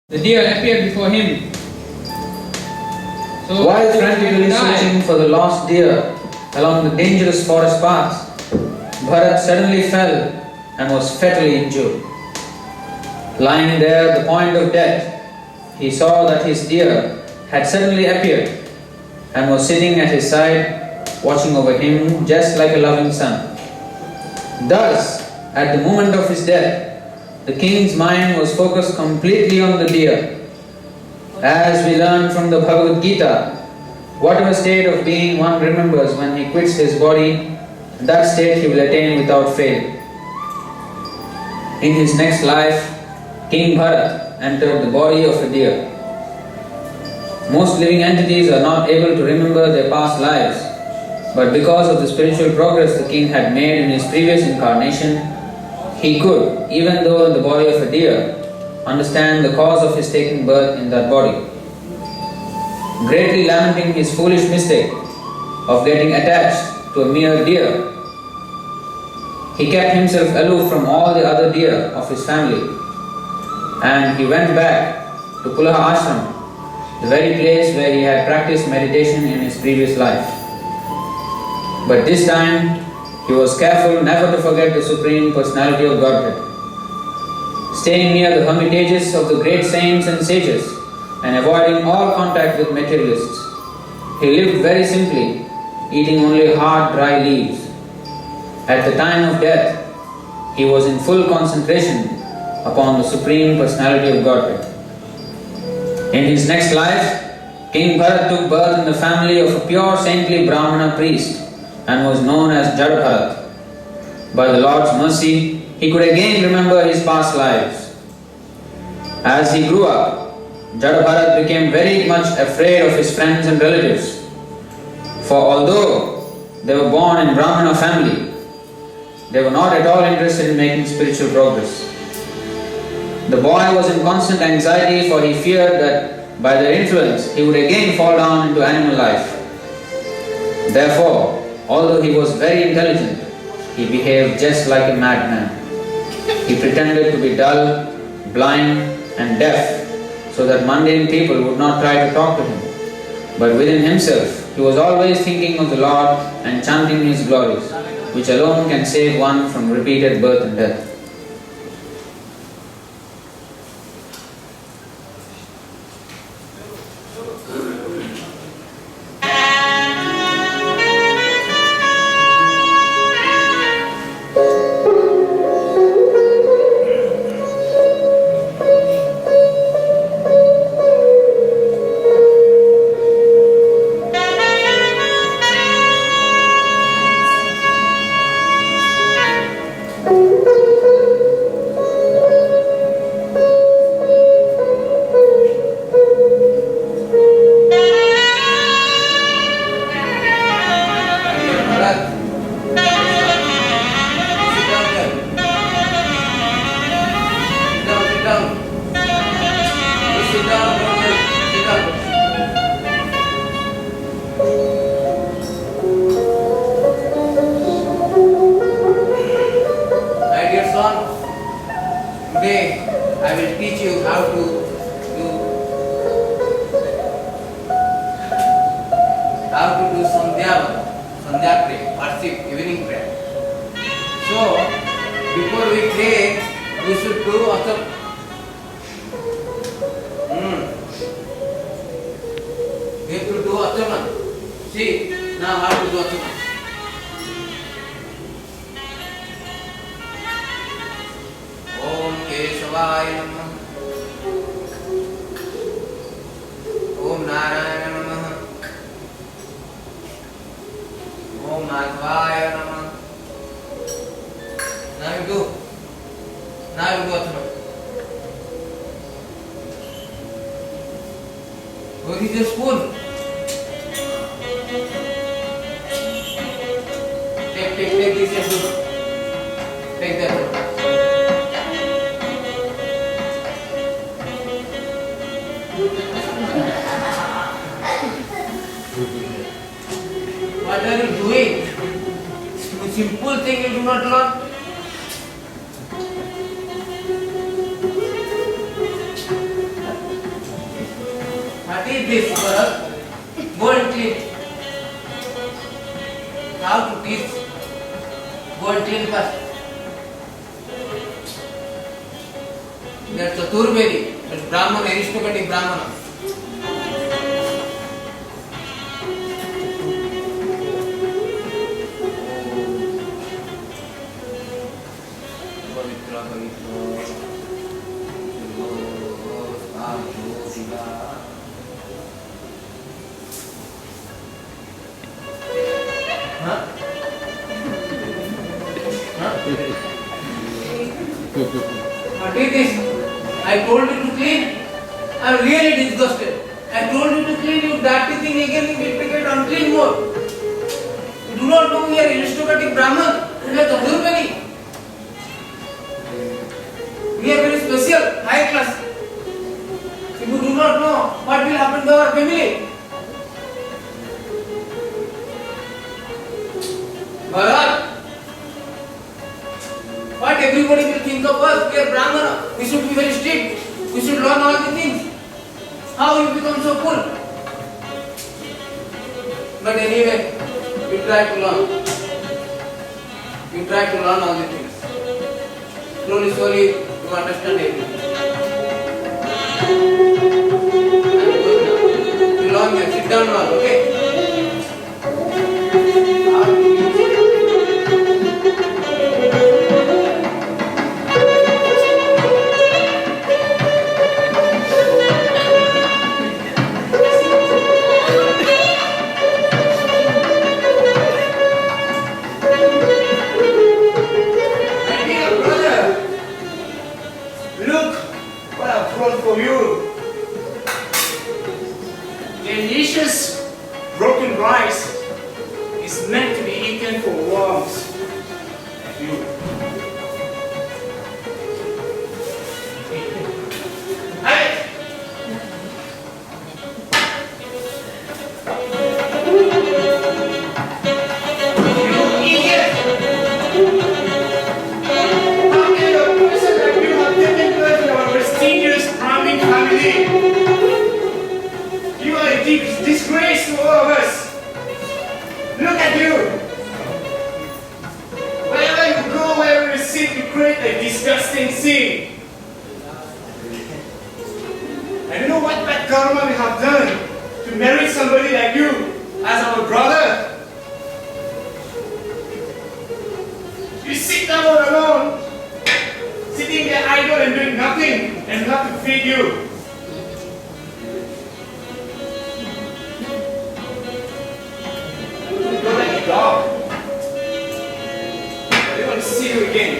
The deer appeared before him. So while frantically searching for the lost deer along the dangerous forest paths, Bharat suddenly fell and was fatally injured. Lying there at the point of death, he saw that his deer had suddenly appeared and was sitting at his side, watching over him just like a loving son. Thus, at the moment of his death, the king's mind was focused completely on the deer. As we learn from the Bhagavad Gita, whatever state of being one remembers when he quits his body, that state he will attain without fail. In his next life, King Bharat entered the body of a deer. Most living entities are not able to remember their past lives, but because of the spiritual progress the king had made in his previous incarnation, he could, even though in the body of a deer, understand the cause of his taking birth in that body. Greatly lamenting his foolish mistake of getting attached to a mere deer, he kept himself aloof from all the other deer of his family, and he went back to Pulaha Ashram, the very place where he had practiced meditation in his previous life. But this time, he was careful never to forget the Supreme Personality of Godhead. Staying near the hermitages of the great saints and sages and avoiding all contact with materialists, he lived very simply, eating only hard, dry leaves. At the time of death, he was in full concentration upon the Supreme Personality of Godhead. In his next life, King Bharat took birth in the family of a pure saintly Brahmana priest and was known as Jada Bharat. By the Lord's mercy, he could again remember his past lives. As he grew up, Jada Bharat became very much afraid of his friends and relatives. For although they were born in Brahmana family, they were not at all interested in making spiritual progress. The boy was in constant anxiety, for he feared that by their influence he would again fall down into animal life. Therefore, although he was very intelligent, he behaved just like a madman. He pretended to be dull, blind and deaf, so that mundane people would not try to talk to him. But within himself, he was always thinking of the Lord and chanting His glories, which alone can save one from repeated birth and death. Today I will teach you how to do Sandhya prayer, worship, evening prayer. So before we pray, we should do also. We have to do Achaman. See now how to do Achaman. Om Keshavaya Namah. Om Narayana Namah. Om Madhvaya Namah. Now you do. Now you do Achaman. What is your spoon? Take this and do. Take that. What are you doing? Simple thing you do not learn. this, Bharat. Go and clean. How to teach? Go and clean first. That's a Turbedi. That's Brahmana, aristocratic Brahmana. What is this? I told you to clean. I am really disgusted. I told you to clean, you dirty thing again, you get to get unclean more. You do not know we are aristocratic Brahman. We are Tandurpani. We are very special, high class. If you do not know what will happen to our family. Bharat, what everybody will think of us, we are Brahmana, we should be very strict, we should learn all the things. How you become so cool? But anyway, we try to learn. We try to learn all the things. Slowly, slowly, you understand everything. You learn here, sit down now, okay? For you, delicious broken rice is meant to be eaten for worms like you. Hey! You idiot! How can a person like you have taken birth in our prestigious family? You are a disgrace to all of us. Look at you. Wherever you go, wherever you sit, you create a disgusting scene. I don't know what bad karma we have done to marry somebody like you as our brother. You sit down all alone, sitting there idle and doing nothing, and not to feed you. You go like a dog. I don't want to see you again.